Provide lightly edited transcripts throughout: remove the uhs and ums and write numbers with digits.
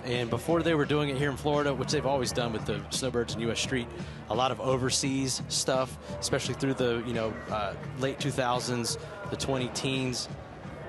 And before they were doing it here in Florida, which they've always done with the Snowbirds and US Street, a lot of overseas stuff, especially through the late 2000s, the 2010s,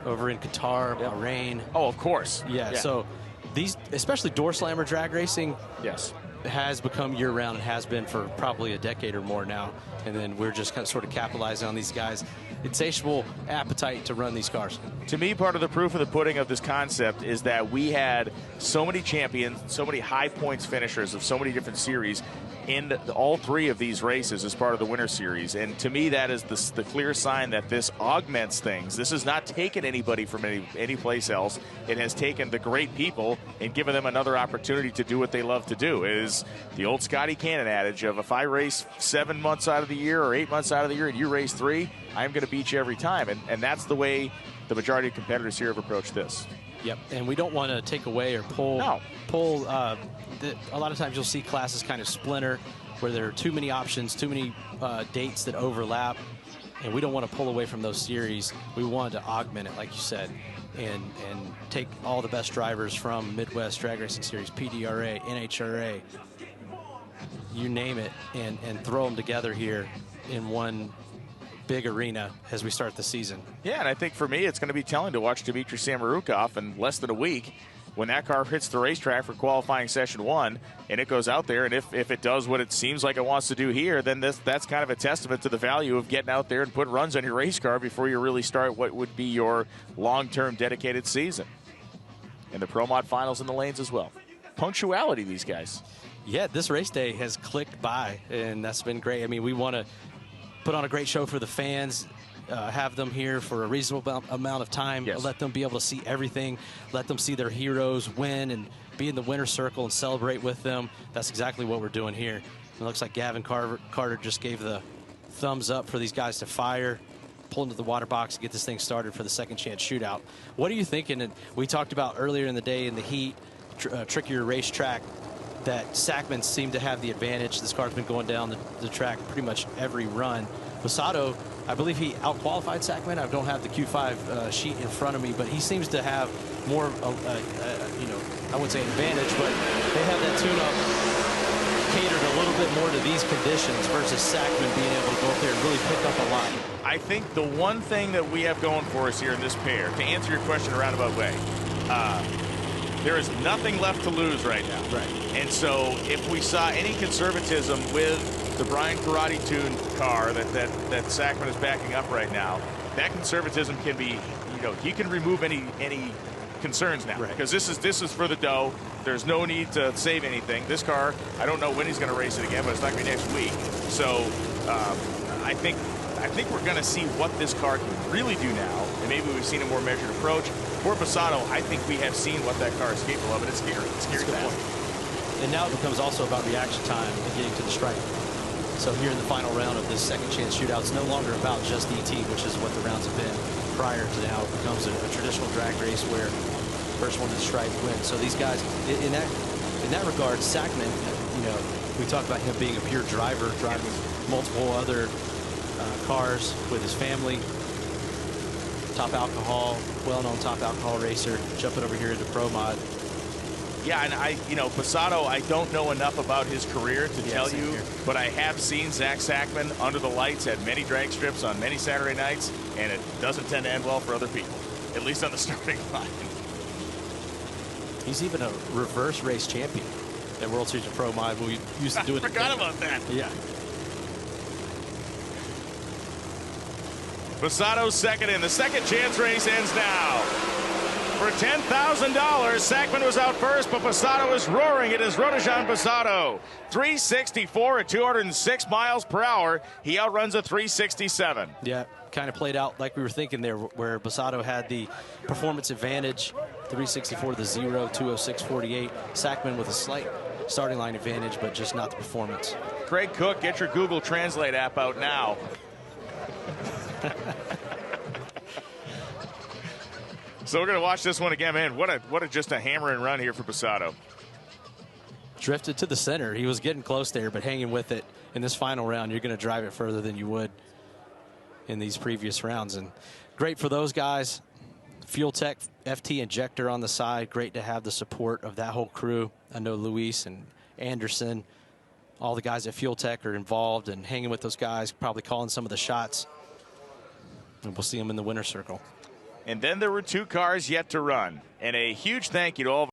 over in Qatar, Bahrain. Oh, of course. Yeah. So these, especially door slammer drag racing, yes, has become year-round and has been for probably a decade or more now. And then we're just kind of sort of capitalizing on these guys' insatiable appetite to run these cars. To me, part of the proof of the pudding of this concept is that we had so many champions, so many high points finishers of so many different series in all three of these races as part of the Winter Series. And to me, that is the clear sign that this augments things. This has not taken anybody from any place else. It has taken the great people and given them another opportunity to do what they love to do. It is the old Scotty Cannon adage of, if I race 7 months out of the year or 8 months out of the year and you race 3, I'm going to beat you every time. And that's the way the majority of competitors here have approached this. Yep, and we don't want to take away or pull. A lot of times you'll see classes kind of splinter, where there are too many options, too many dates that overlap, and we don't want to pull away from those series. We wanted to augment it, like you said, and take all the best drivers from Midwest Drag Racing Series, PDRA, NHRA, you name it, and throw them together here in one big arena as we start the season. Yeah, and I think for me, it's going to be telling to watch Dmitry Samorukov in less than a week when that car hits the racetrack for qualifying session 1 and it goes out there, and if it does what it seems like it wants to do here, then that's kind of a testament to the value of getting out there and putting runs on your race car before you really start what would be your long-term dedicated season. And the Pro Mod finals in the lanes as well. Punctuality, these guys. Yeah, this race day has clicked by, and that's been great. I mean, we want to put on a great show for the fans, have them here for a reasonable amount of time, let them be able to see everything, let them see their heroes win and be in the winner's circle and celebrate with them. That's exactly what we're doing here. It looks like Gavin Carter just gave the thumbs up for these guys to fire, pull into the water box and get this thing started for the second chance shootout. What are you thinking? And we talked about earlier in the day in the heat, trickier racetrack, that Sackman seemed to have the advantage. This car's been going down the track pretty much every run. Busato, I believe he out-qualified Sackman. I don't have the Q5 sheet in front of me, but he seems to have more, I wouldn't say advantage, but they have that tune-up catered a little bit more to these conditions versus Sackman being able to go up there and really pick up a lot. I think the one thing that we have going for us here in this pair, to answer your question a roundabout way, there is nothing left to lose right now. Right. And so if we saw any conservatism with the Brian Karate Tune car that Sackman is backing up right now, that conservatism can be, you can remove any concerns now. Right. Because this is for the dough. There's no need to save anything. This car, I don't know when he's going to race it again, but it's not going to be next week. So I think we're going to see what this car can really do now, and maybe we've seen a more measured approach. For Busato, I think we have seen what that car is capable of, and it's scary. It's scary fast. And now it becomes also about reaction time and getting to the stripe. So here in the final round of this second chance shootout, it's no longer about just ET, which is what the rounds have been prior to now. It becomes a traditional drag race where first one to the stripe wins. So these guys, in that regard, Sackman, we talk about him being a pure driver, driving multiple other cars with his family. Top alcohol, well-known top alcohol racer, jumping over here into Pro Mod. Yeah, and Busato, I don't know enough about his career to tell you, but I have seen Zach Sackman under the lights at many drag strips on many Saturday nights, and it doesn't tend to end well for other people, at least on the starting line. He's even a reverse race champion at World Series of Pro Mod. We used to do it. I forgot about that. Yeah. Busato's second in. The second chance race ends now. For $10,000, Sackman was out first, but Busato is roaring. It is Roderjan Busato. 364 at 206 miles per hour. He outruns a 367. Yeah, kind of played out like we were thinking there, where Busato had the performance advantage, 364 to the 0, 206.48. Sackman with a slight starting line advantage, but just not the performance. Craig Cook, get your Google Translate app out now. So we're going to watch this one again, man. What a just a hammer and run here for Busato. Drifted to the center. He was getting close there, but hanging with it in this final round, you're going to drive it further than you would in these previous rounds. And great for those guys. Fuel Tech FT injector on the side. Great to have the support of that whole crew. I know Luis and Anderson, all the guys at Fuel Tech are involved and hanging with those guys, probably calling some of the shots. And we'll see them in the winner's circle. And then there were 2 cars yet to run. And a huge thank you to all of